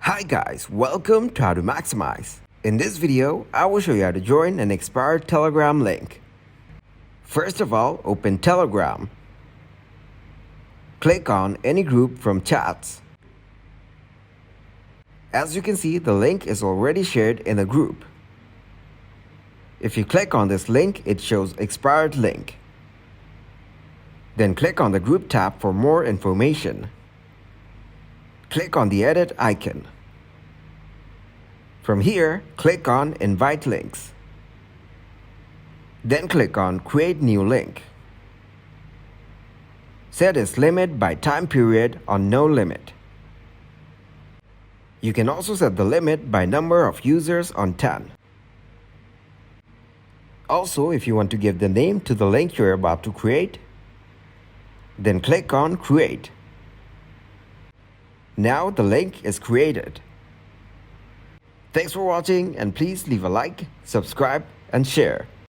Hi guys, welcome to How to Maximize. In this video, I will show you how to join an expired Telegram link. First of all, open Telegram. Click on any group from chats. As you can see, the link is already shared in a group. If you click on this link, it shows expired link. Then click on the group tab for more information. Click on the edit icon. From here, click on invite links. Then click on create new link. Set its limit by time period on no limit. You can also set the limit by number of users on 10. Also, if you want to give the name to the link you're about to create, then click on create. Now the link is created. Thanks for watching and please leave a like, subscribe and share.